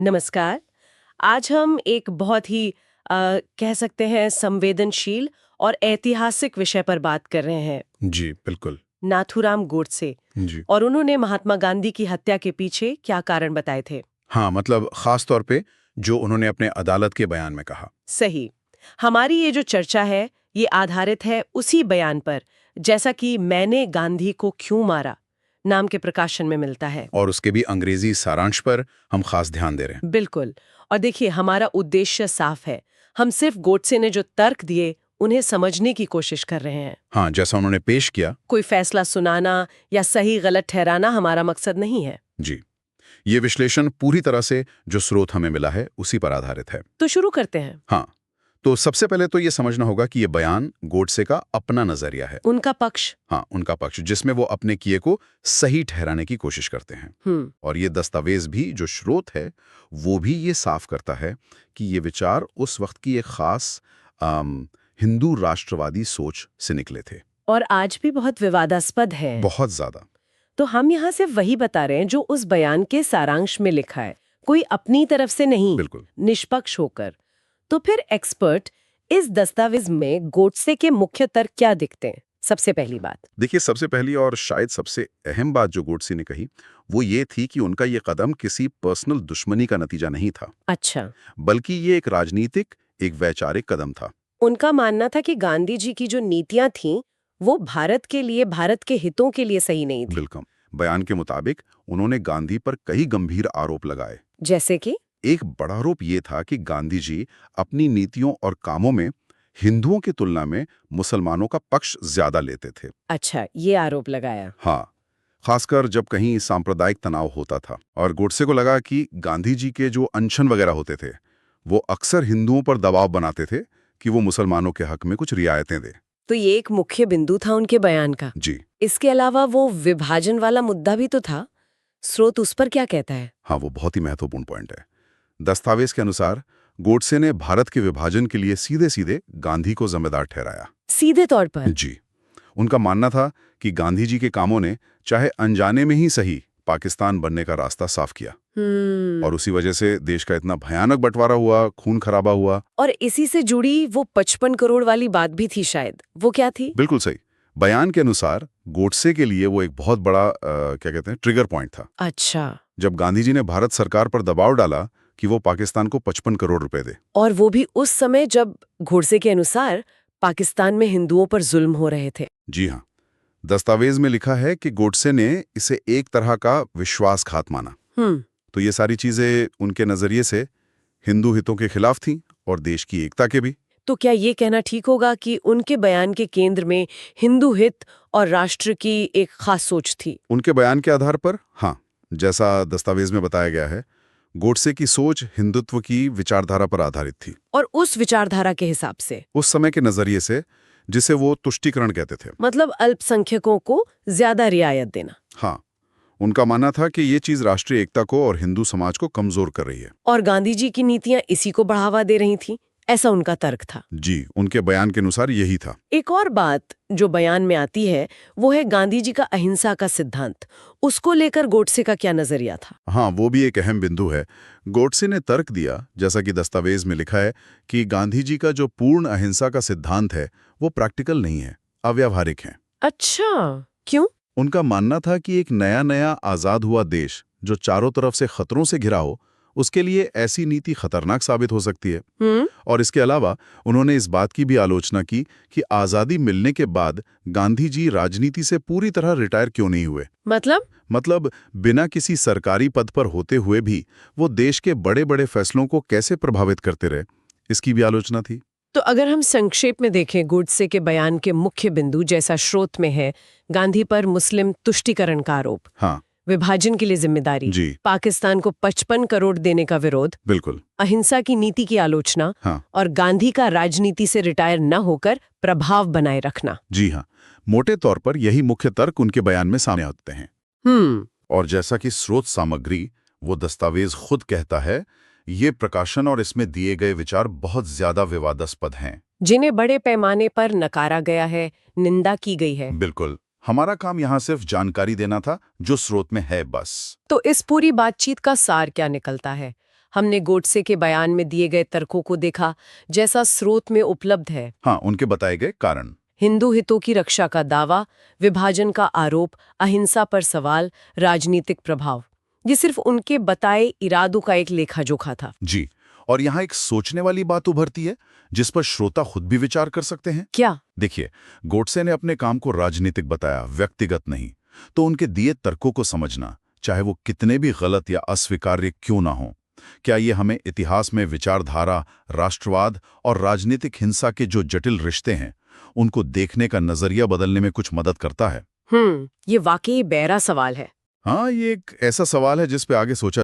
नमस्कार। आज हम एक बहुत ही कह सकते हैं संवेदनशील और ऐतिहासिक विषय पर बात कर रहे हैं। जी, बिल्कुल। नाथूराम गोडसे। जी। और उन्होंने महात्मा गांधी की हत्या के पीछे क्या कारण बताए थे? हाँ, मतलब ख़ास तौर पे जो उन्होंने अपने अदालत के बयान में कहा। सही। हमारी ये जो चर्चा है ये आधारित है उसी बयान पर, जैसा कि मैंने गांधी को क्यों मारा नाम के प्रकाशन में मिलता है। और उसके भी अंग्रेज़ी सारांश पर हम ख़ास ध्यान दे रहे हैं। बिल्कुल। और देखिए, हमारा उद्देश्य साफ है। हम सिर्फ गोडसे ने जो तर्क दिए उन्हें समझने की कोशिश कर रहे हैं। हाँ, जैसा उन्होंने पेश किया। कोई फैसला सुनाना या सही गलत ठहराना हमारा मकसद नहीं है। जी। ये विश्लेषण पूरी तरह से जो स्रोत हमें मिला है, उसी पर आधारित है। तो शुरू करते हैं। हाँ, तो सबसे पहले तो ये समझना होगा कि ये बयान गोडसे का अपना नज़रिया है। उनका पक्ष। हाँ, उनका पक्ष, जिसमें वो अपने किए को सही ठहराने की कोशिश करते हैं। और ये दस्तावेज भी जो स्रोत है, वो भी ये साफ करता है कि ये विचार उस वक्त की एक खास हिंदू राष्ट्रवादी सोच से निकले थे। और आज भी बहुत विवादास्पद है। बहुत ज्यादा। तो हम यहाँ सिर्फ वही बता रहे हैं जो उस बयान के सारांश में लिखा है, कोई अपनी तरफ से नहीं। बिल्कुल। निष्पक्ष होकर। तो फिर एक्सपर्ट, इस दस्तावेज में गोडसे के मुख्य तर्क क्या दिखते हैं? सबसे पहली बात, देखिए, सबसे पहली और शायद सबसे अहम बात जो गोडसे ने कही, वो ये थी कि उनका ये कदम किसी पर्सनल दुश्मनी का नतीजा नहीं था। अच्छा। बल्कि ये एक राजनीतिक, एक वैचारिक कदम था। उनका मानना था कि गांधी जी की जो नीतियां थीं वो भारत के लिए, भारत के हितों के लिए सही नहीं थी। बिल्कुल। बयान के मुताबिक उन्होंने गांधी पर कई गंभीर आरोप लगाए। जैसे कि? एक बड़ा आरोप ये था कि गांधी जी अपनी नीतियों और कामों में हिंदुओं की तुलना में मुसलमानों का पक्ष ज्यादा लेते थे। अच्छा, ये आरोप लगाया। हाँ, खासकर जब कहीं सांप्रदायिक तनाव होता था। और गोडसे को लगा कि गांधी जी के जो अनशन वगैरह होते थे, वो अक्सर हिंदुओं पर दबाव बनाते थे कि वो मुसलमानों के हक में कुछ रियायतें दें। तो ये एक मुख्य बिंदु था उनके बयान का। जी। इसके अलावा वो विभाजन वाला मुद्दा भी तो था। स्रोत उस पर क्या कहता है? हाँ, वो बहुत ही महत्वपूर्ण पॉइंट है। दस्तावेज के अनुसार गोडसे ने भारत के विभाजन के लिए सीधे सीधे गांधी को जिम्मेदार ठहराया। सीधे तौर पर? जी। उनका मानना था कि गांधी जी के कामों ने चाहे अनजाने में ही सही पाकिस्तान बनने का रास्ता साफ किया। और उसी वजह से देश का इतना भयानक बंटवारा हुआ, खून खराबा हुआ। और इसी से जुड़ी वो 55 करोड़ वाली बात भी थी शायद। वो क्या थी? बिल्कुल सही। बयान के अनुसार गोडसे के लिए वो एक बहुत बड़ा क्या कहते हैं, ट्रिगर पॉइंट था। अच्छा। जब गांधी जी ने भारत सरकार पर दबाव डाला कि वो पाकिस्तान को 55 करोड़ रुपए दे। और वो भी उस समय जब गोडसे के अनुसार पाकिस्तान में हिंदुओं पर जुल्म हो रहे थे। जी हाँ। दस्तावेज में लिखा है कि गोडसे ने इसे एक तरह का विश्वासघात माना। तो ये सारी चीजें उनके नजरिए से हिंदू हितों के खिलाफ थीं और देश की एकता के भी। तो क्या ये कहना ठीक होगा कि उनके बयान के केंद्र में हिंदू हित और राष्ट्र की एक खास सोच थी? उनके बयान के आधार पर हाँ, जैसा दस्तावेज में बताया गया है, गोडसे की सोच हिंदुत्व की विचारधारा पर आधारित थी। और उस विचारधारा के हिसाब से? उस समय के नजरिए से, जिसे वो तुष्टीकरण कहते थे। मतलब अल्पसंख्यकों को ज्यादा रियायत देना। हाँ, उनका मानना था कि ये चीज राष्ट्रीय एकता को और हिंदू समाज को कमजोर कर रही है। और गांधी जी की नीतियां इसी को बढ़ावा दे रही थी, ऐसा उनका तर्क था। जी, उनके बयान के अनुसार यही था। एक और बात जो बयान में आती है वो है गांधी जी का अहिंसा का सिद्धांत। उसको लेकर गोडसे का क्या नजरिया था? हाँ, वो भी एक अहम बिंदु है। गोडसे ने तर्क दिया, जैसा कि दस्तावेज में लिखा है, कि गांधी जी का जो पूर्ण अहिंसा का सिद्धांत है, वो प्रैक्टिकल नहीं है, अव्यावहारिक है। अच्छा, क्यों? उनका मानना था कि एक नया नया आजाद हुआ देश जो चारों तरफ से खतरों से घिरा हो, उसके लिए ऐसी नीति खतरनाक साबित हो सकती है। और इसके अलावा उन्होंने इस बात की भी आलोचना की कि आज़ादी मिलने के बाद गांधी जी राजनीति से पूरी तरह रिटायर क्यों नहीं हुए। मतलब बिना किसी सरकारी पद पर होते हुए भी वो देश के बड़े बड़े फैसलों को कैसे प्रभावित करते रहे, इसकी भी आलोचना थी। तो अगर हम संक्षेप में देखें गोडसे के बयान के मुख्य बिंदु, जैसा स्रोत में है, गांधी पर मुस्लिम तुष्टीकरण का आरोप, हाँ, विभाजन के लिए जिम्मेदारी, जी, पाकिस्तान को 55 करोड़ देने का विरोध, बिल्कुल, अहिंसा की नीति की आलोचना, हाँ, और गांधी का राजनीति से रिटायर न होकर प्रभाव बनाए रखना। जी हाँ, मोटे तौर पर यही मुख्य तर्क उनके बयान में सामने आते हैं। और जैसा कि स्रोत सामग्री, वो दस्तावेज खुद कहता है, ये प्रकाशन और इसमें दिए गए विचार बहुत ज्यादा विवादास्पद हैं, जिन्हें बड़े पैमाने पर नकारा गया है, निंदा की गई है। बिल्कुल। हमारा काम यहाँ सिर्फ जानकारी देना था जो स्रोत में है, बस। तो इस पूरी बातचीत का सार क्या निकलता है? हमने गोडसे के बयान में दिए गए तर्कों को देखा, जैसा स्रोत में उपलब्ध है। हाँ, उनके बताए गए कारण। हिंदू हितों की रक्षा का दावा, विभाजन का आरोप, अहिंसा पर सवाल, राजनीतिक प्रभाव। ये सिर्फ उनके बताए इरादों का एक लेखा-जोखा था। जी, और यहाँ एक सोचने वाली बात उभरती है जिस पर श्रोता खुद भी विचार कर सकते हैं। क्या? देखिए, गोडसे ने अपने काम को राजनीतिक बताया, व्यक्तिगत नहीं। तो उनके दिए तर्कों को समझना, चाहे वो कितने भी गलत या अस्वीकार्य क्यों ना हो, क्या ये हमें इतिहास में विचारधारा, राष्ट्रवाद और राजनीतिक हिंसा के जो जटिल रिश्ते हैं, उनको देखने का नजरिया बदलने में कुछ मदद करता है? ये वाकई गहरा सवाल है। हाँ, ये एक ऐसा सवाल है जिस पे आगे सोचा